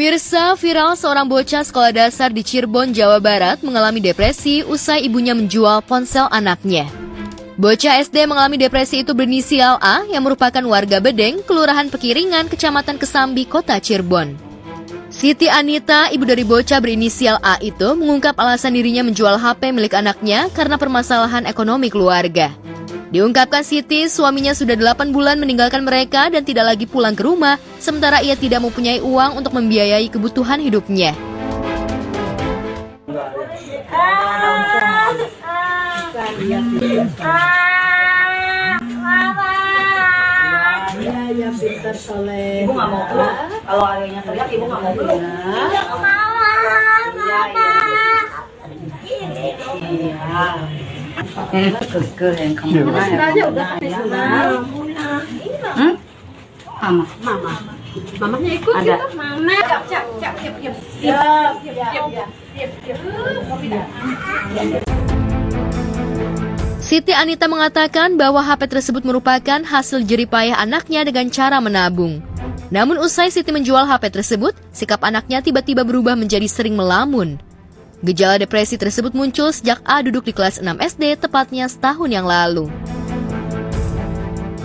Pemirsa, viral seorang bocah sekolah dasar di Cirebon, Jawa Barat mengalami depresi usai ibunya menjual ponsel anaknya. Bocah SD mengalami depresi itu berinisial A yang merupakan warga Bedeng, Kelurahan Pekiringan, Kecamatan Kesambi, Kota Cirebon. Siti Anita, ibu dari bocah berinisial A itu, mengungkap alasan dirinya menjual HP milik anaknya karena permasalahan ekonomi keluarga. Diungkapkan Siti, suaminya sudah 8 bulan meninggalkan mereka dan tidak lagi pulang ke rumah, sementara ia tidak mempunyai uang untuk membiayai kebutuhan hidupnya. Ya pintar soleh. Ibu nggak mau keluar. Kalau ayahnya teriak, ibu nggak mau keluar. Kekeh yang kamu Mama. Mamanya ikut Ada. juga. Mama. Siti Anita mengatakan bahwa HP tersebut merupakan hasil jeripayah anaknya dengan cara menabung. Namun usai Siti menjual HP tersebut, sikap anaknya tiba-tiba berubah menjadi sering melamun. Gejala depresi tersebut muncul sejak A duduk di kelas 6 SD, tepatnya setahun yang lalu.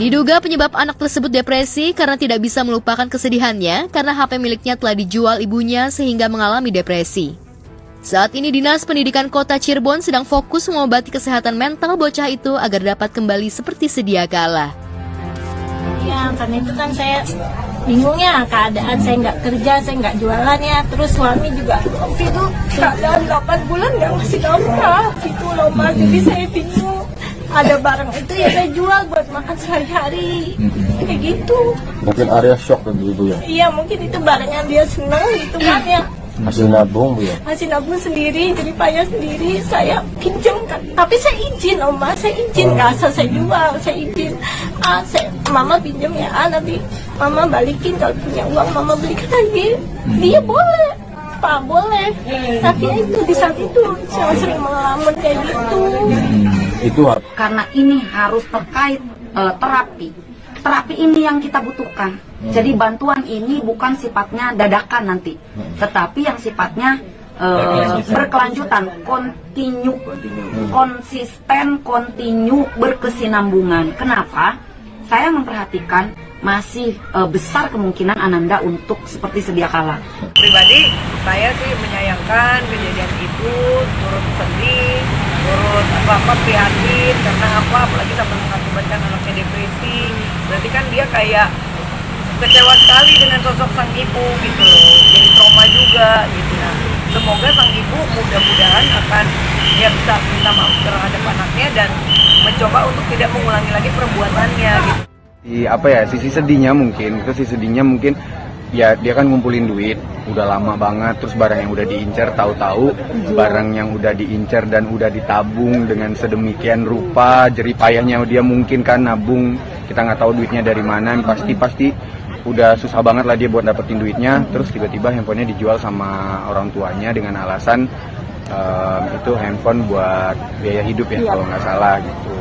Diduga penyebab anak tersebut depresi karena tidak bisa melupakan kesedihannya karena HP miliknya telah dijual ibunya sehingga mengalami depresi. Saat ini Dinas Pendidikan Kota Cirebon sedang fokus mengobati kesehatan mental bocah itu agar dapat kembali seperti sedia kala. Ya, karena itu kan saya bingung ya keadaan, saya nggak kerja, saya nggak jualan ya. Terus suami juga waktu itu keadaan 8 bulan nggak ngasih nafkah gitu loh Mas. Jadi saya bingung. Ada barang itu ya saya jual buat makan sehari-hari kayak gitu. Mungkin Arya shock kan ibu ya? Iya, mungkin itu barang yang dia senang gitu kan ya. Hasil nabung bu ya? Masih nabung sendiri, jadi payah sendiri, saya pinjam kan. Tapi saya izin Oma, saya izin, nggak asal saya jual, saya izin. Mama pinjam ya, nanti Mama balikin kalau punya uang, Mama belikan lagi. Dia boleh, Pak boleh. Tapi itu di saat itu saya sering mengelamun kayak gitu. Itu karena ini harus terkait terapi. Terapi ini yang kita butuhkan. Jadi bantuan ini bukan sifatnya dadakan nanti, tetapi yang sifatnya berkelanjutan, kontinu, konsisten, kontinu, berkesinambungan. Kenapa? Saya memperhatikan masih besar kemungkinan Ananda untuk seperti sedia kala. Pribadi, saya sih menyayangkan kejadian itu, turut sedih, turut prihatin, karena apalagi sampai mengakibatkan anaknya depresi. Berarti kan dia kayak kecewa sekali dengan sosok sang ibu gitu loh, jadi trauma juga gitu. Nah, semoga sang ibu mudah-mudahan akan dia bisa minta maaf terhadap anaknya dan mencoba untuk tidak mengulangi lagi perbuatannya gitu. Sisi sedihnya mungkin ya dia kan ngumpulin duit udah lama banget, terus barang yang udah diincar, tahu-tahu barang yang udah diincar dan udah ditabung dengan sedemikian rupa, jeripayahnya dia mungkin kan nabung, kita nggak tahu duitnya dari mana, pasti udah susah banget lah dia buat dapetin duitnya, terus tiba-tiba handphonenya dijual sama orang tuanya dengan alasan itu handphone buat biaya hidup ya kalau nggak salah gitu.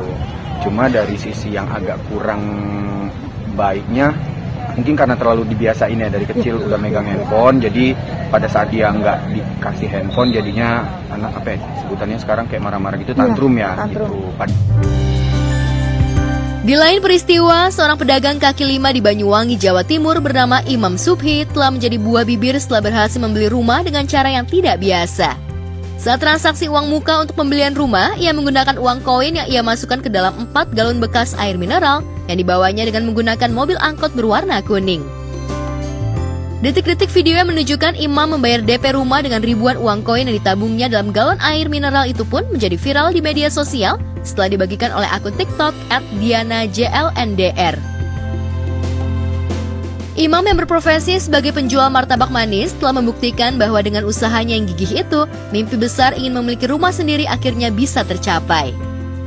Cuma dari sisi yang agak kurang baiknya, mungkin karena terlalu dibiasain ya dari kecil udah megang handphone, jadi pada saat dia nggak dikasih handphone jadinya anak sebutannya sekarang kayak marah-marah gitu, tantrum gitu. Di lain peristiwa, seorang pedagang kaki lima di Banyuwangi, Jawa Timur bernama Imam Subhi telah menjadi buah bibir setelah berhasil membeli rumah dengan cara yang tidak biasa. Saat transaksi uang muka untuk pembelian rumah, ia menggunakan uang koin yang ia masukkan ke dalam 4 galon bekas air mineral yang dibawanya dengan menggunakan mobil angkot berwarna kuning. Detik-detik video yang menunjukkan Imam membayar DP rumah dengan ribuan uang koin yang ditabungnya dalam galon air mineral itu pun menjadi viral di media sosial setelah dibagikan oleh akun TikTok @dianajlndr. Imam yang berprofesi sebagai penjual martabak manis telah membuktikan bahwa dengan usahanya yang gigih itu, mimpi besar ingin memiliki rumah sendiri akhirnya bisa tercapai.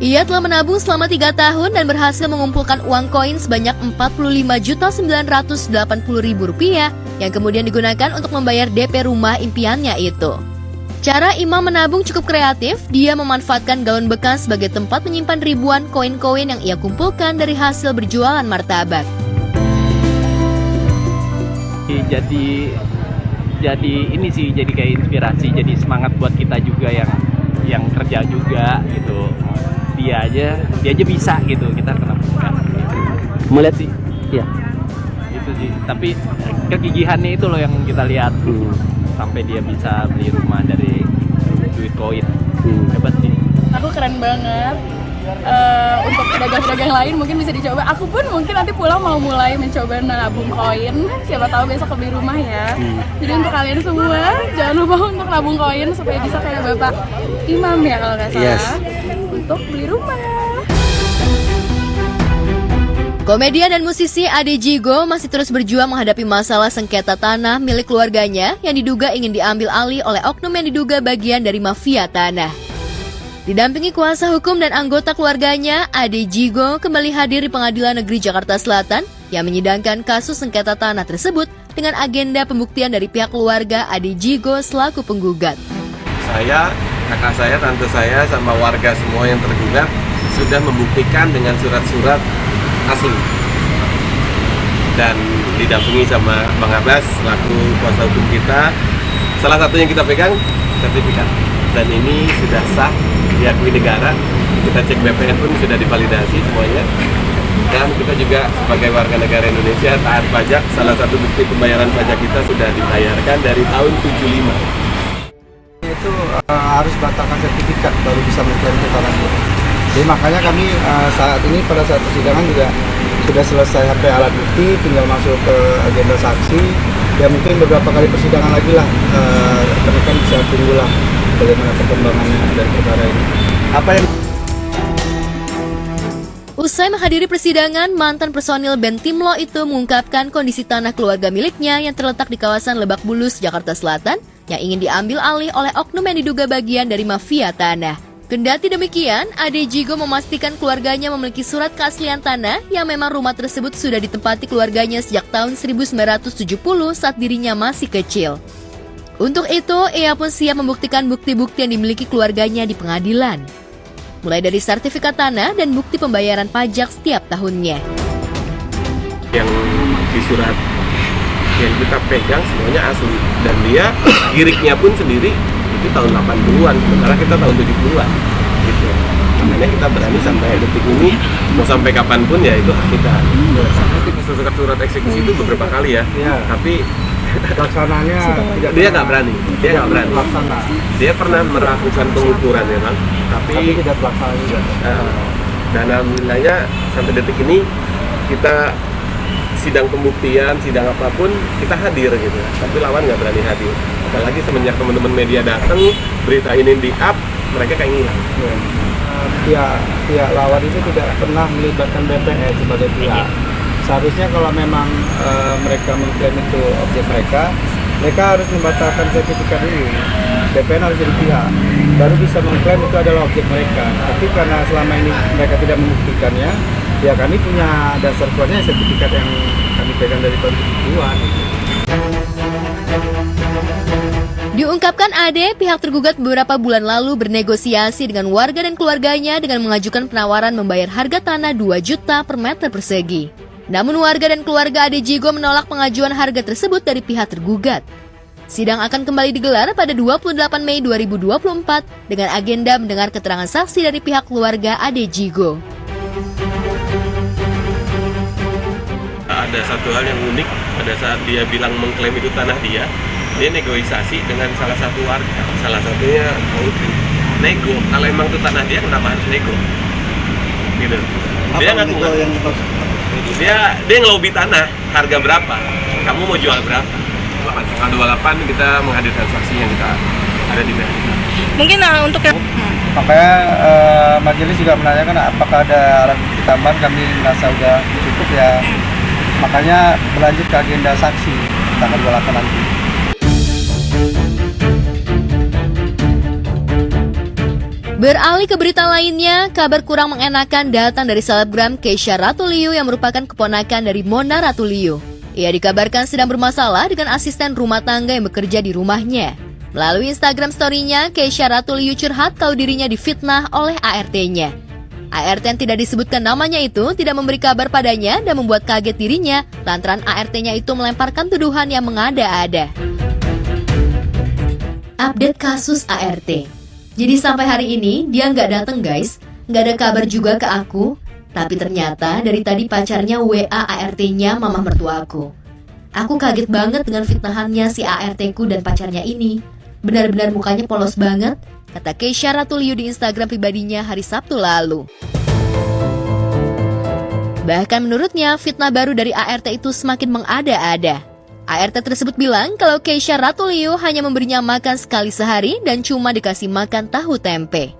Ia telah menabung selama 3 tahun dan berhasil mengumpulkan uang koin sebanyak Rp45.980.000 yang kemudian digunakan untuk membayar DP rumah impiannya itu. Cara Imam menabung cukup kreatif, dia memanfaatkan galon bekas sebagai tempat menyimpan ribuan koin-koin yang ia kumpulkan dari hasil berjualan martabak. Jadi jadi ini sih, jadi kayak inspirasi, jadi semangat buat kita juga yang kerja juga gitu. Dia aja bisa gitu, kita kenapa enggak? Melihat sih, ya. Itu sih, tapi kegigihannya itu loh yang kita lihat. Sampai dia bisa beli rumah dari duit koin. Hebat sih. Aku keren banget. Untuk pedagang-pedagang lain mungkin bisa dicoba. Aku pun mungkin nanti pulang mau mulai mencoba nabung koin. Siapa tahu besok beli rumah ya. Jadi untuk kalian semua jangan lupa untuk nabung koin supaya bisa kayak Bapak Imam ya kalau nggak salah. Untuk beli rumah. Komedian dan musisi Ade Jigo masih terus berjuang menghadapi masalah sengketa tanah milik keluarganya yang diduga ingin diambil alih oleh oknum yang diduga bagian dari mafia tanah. Didampingi kuasa hukum dan anggota keluarganya, Ade Jigo kembali hadir di Pengadilan Negeri Jakarta Selatan yang menyidangkan kasus sengketa tanah tersebut dengan agenda pembuktian dari pihak keluarga Ade Jigo selaku penggugat. Saya, kakak saya, tante saya, sama warga semua yang tergugat sudah membuktikan dengan surat-surat asli dan didampingi sama Bang Abbas selaku kuasa hukum kita. Salah satu yang kita pegang sertifikat dan ini sudah sah diakui negara. Kita cek BPN pun sudah divalidasi semuanya, dan kita juga sebagai warga negara Indonesia taat pajak. Salah satu bukti pembayaran pajak kita sudah dibayarkan dari tahun 75. Itu harus batalkan sertifikat baru bisa mengklaim tanahnya. Jadi makanya kami saat ini pada saat persidangan juga sudah selesai sampai alat bukti, tinggal masuk ke agenda saksi. Ya mungkin beberapa kali persidangan lagi lah, rekan-rekan bisa tunggulah bagaimana perkembangannya dari perkara ini. Apa yang Usai menghadiri persidangan, mantan personil band Timlo itu mengungkapkan kondisi tanah keluarga miliknya yang terletak di kawasan Lebak Bulus, Jakarta Selatan yang ingin diambil alih oleh oknum yang diduga bagian dari mafia tanah. Kendati demikian, Ade Jigo memastikan keluarganya memiliki surat keaslian tanah yang memang rumah tersebut sudah ditempati keluarganya sejak tahun 1970 saat dirinya masih kecil. Untuk itu, ia pun siap membuktikan bukti-bukti yang dimiliki keluarganya di pengadilan. Mulai dari sertifikat tanah dan bukti pembayaran pajak setiap tahunnya. Yang di surat yang kita pegang semuanya asli, dan dia giriknya pun sendiri itu tahun 80-an, sementara kita tahun 70-an gitu. Makanya kita berani sampai detik ini, mau sampai kapanpun ya itu hak kita. Surat eksekusi itu beberapa kali ya, tapi pelaksananya dia nggak berani. Dia pernah melakukan pengukuran ya Bang, tapi tidak pelaksana juga. Dan alhamdulillahnya sampai detik ini kita sidang pembuktian, sidang apapun kita hadir gitu, tapi lawan nggak berani hadir. Apalagi semenjak teman-teman media datang, berita ini di-up, mereka kayak ngilang. Pihak lawan itu tidak pernah melibatkan BPN sebagai pihak. Seharusnya kalau memang mereka mengklaim itu objek mereka harus membatalkan sertifikat ini. BPN harus jadi pihak, baru bisa mengklaim itu adalah objek mereka. Tapi karena selama ini mereka tidak membuktikannya, ya kami punya dasar kuatnya sertifikat yang kami pegang dari tahun 70-an. Diungkapkan Ade, pihak tergugat beberapa bulan lalu bernegosiasi dengan warga dan keluarganya dengan mengajukan penawaran membayar harga tanah 2 juta per meter persegi. Namun warga dan keluarga Ade Jigo menolak pengajuan harga tersebut dari pihak tergugat. Sidang akan kembali digelar pada 28 Mei 2024 dengan agenda mendengar keterangan saksi dari pihak keluarga Ade Jigo. Ada satu hal yang unik pada saat dia bilang mengklaim itu tanah dia negosiasi dengan salah satu warga, salah satunya nego. Kalau emang itu tanah dia, kenapa harus nego? Gitu. Dia nggak dia ngelobi tanah, harga berapa? Kamu mau jual berapa? Tanggal 28 kita menghadirkan saksi yang kita ada di sana. Mungkin untuk Makanya majelis juga menanyakan apakah ada alat bukti tambahan, kami merasa sudah cukup ya. Makanya berlanjut ke agenda saksi tanggal 28 nanti. Beralih ke berita lainnya, kabar kurang mengenakan datang dari selebgram Keisha Ratuliu yang merupakan keponakan dari Mona Ratuliu. Ia dikabarkan sedang bermasalah dengan asisten rumah tangga yang bekerja di rumahnya. Melalui Instagram story-nya, Keisha Ratuliu curhat kalau dirinya difitnah oleh ART-nya. ART yang tidak disebutkan namanya itu tidak memberi kabar padanya dan membuat kaget dirinya lantaran ART-nya itu melemparkan tuduhan yang mengada-ada. update kasus ART. Jadi sampai hari ini dia nggak datang guys, nggak ada kabar juga ke aku. Tapi ternyata dari tadi pacarnya WA ART-nya mama mertua aku. Aku kaget banget dengan fitnahannya si ART-ku dan pacarnya ini. Benar-benar mukanya polos banget, kata Keisha Ratuliu di Instagram pribadinya hari Sabtu lalu. Bahkan menurutnya fitnah baru dari ART itu semakin mengada-ada. ART tersebut bilang kalau Keisha Ratuliu hanya memberinya makan sekali sehari dan cuma dikasih makan tahu tempe.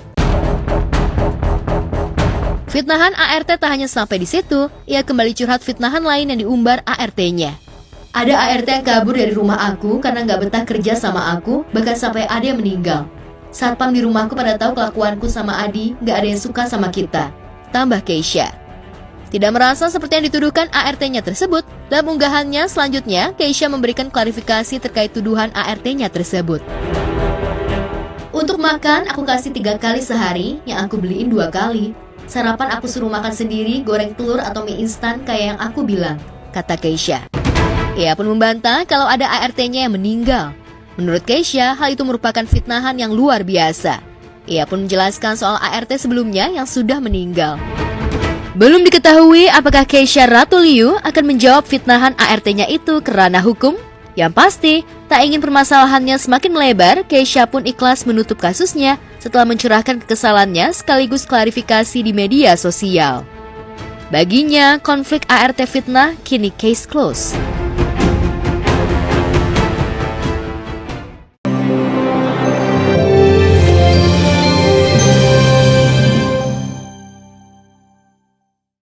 Fitnahan ART tak hanya sampai di situ, ia kembali curhat fitnahan lain yang diumbar ART-nya. Ada ART yang kabur dari rumah aku karena nggak betah kerja sama aku, bahkan sampai ada yang meninggal. Satpam di rumahku pada tahu kelakuanku sama Adi, nggak ada yang suka sama kita, tambah Keisha. Tidak merasa seperti yang dituduhkan ART-nya tersebut, dalam unggahannya selanjutnya, Keisha memberikan klarifikasi terkait tuduhan ART-nya tersebut. Untuk makan, aku kasih 3 kali sehari, yang aku beliin 2 kali. Sarapan aku suruh makan sendiri, goreng telur atau mie instan kayak yang aku bilang, kata Keisha. Ia pun membantah kalau ada ART-nya yang meninggal. Menurut Keisha, hal itu merupakan fitnahan yang luar biasa. Ia pun menjelaskan soal ART sebelumnya yang sudah meninggal. Belum diketahui apakah Keisha Ratuliu akan menjawab fitnahan ART-nya itu ke ranah hukum. Yang pasti, tak ingin permasalahannya semakin melebar, Keisha pun ikhlas menutup kasusnya setelah mencurahkan kekesalannya sekaligus klarifikasi di media sosial. Baginya, konflik ART fitnah kini case close.